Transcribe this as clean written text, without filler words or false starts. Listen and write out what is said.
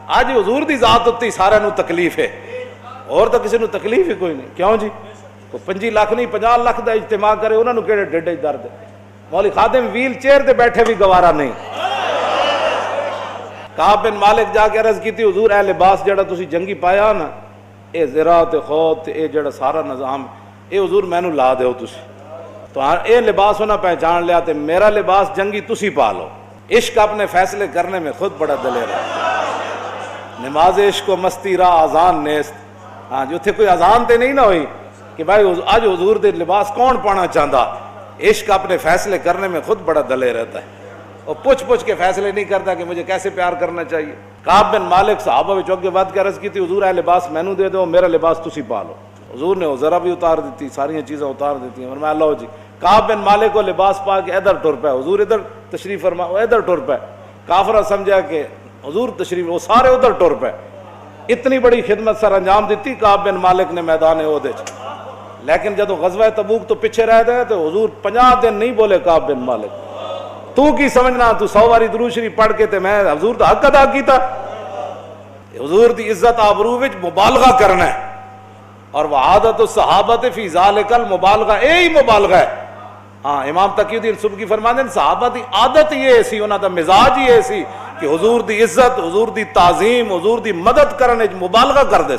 آج حضور دی ذات اتنی سارے نو تکلیف ہے، اور تو کسی نو تکلیف ہی کوئی نہیں. کیوں جی؟ کوئی 25 لاکھ نہیں 50 لاکھ دا اجتماع کرے انہوں نے کہڑے ڈیڈے درد ہے. مولوی خادم ویل چیئر تے بیٹھے بھی گوارا نہیں. کعب بن مالک جا کے عرض کی تھی حضور اے لباس جڑا تسی جنگی پایا نا، اے زرا تے خوت اے جڑا سارا نظام اے حضور مینوں لا دیو تسی. تو اے لباس انہاں پہچان لیا تے میرا لباس جنگی تسی پا لو. عشق اپنے فیصلے کرنے میں خود بڑا دلیر ہے. نماز عشق و مستی را اذان نیست. ہاں جو تھے کوئی اذان تے نہیں نہ ہوئی کہ بھائی آج حضور دے لباس کون پانا چاہتا. عشق اپنے فیصلے کرنے میں خود بڑا دلیر رہتا ہے، اور پوچھ کے فیصلے نہیں کرتا کہ مجھے کیسے پیار کرنا چاہیے. کعب بن مالک صحابہ وچ اگے ود کے عرض کی تھی حضور اے لباس مینوں دے دو، میرا لباس تسی پا لو. حضور نے وہ ذرا بھی اتار دیتی، ساری چیزیں اتار دیتی ہیں. فرمایا لو جی. کعب بن مالک کو لباس پا کے ادھر ٹر پہ، حضور ادھر تشریف فرما، وہ ادھر ٹر پہ. کافرہ سمجھا کہ حضور تشریف، وہ سارے ادھر ٹر پہ. اتنی بڑی خدمت سر انجام دیتی کعب بن مالک نے میدان احد وچ. لیکن جب غزوہ تبوک تو پیچھے رہ گئے تو حضور 50 دن نہیں بولے کعب بن مالک. تو کی سمجھنا تو 100 باری درود شریف پڑھ کے تے میں حضور دا حق ادا کیتا. حضور دی عزت آبرو وچ مبالغہ کرنا ہے، اور وعادت الصحابہ فی ذالک المبالغہ، یہی مبالغہ ہے. ہاں امام تقی الدین سبکی فرماتے ہیں صحابہ دی عادت یہ سی، انہاں دا مزاج یہ سی کہ حضور دی عزت، حضور دی تعظیم، حضور دی مدد کرنے مبالغہ کر دے.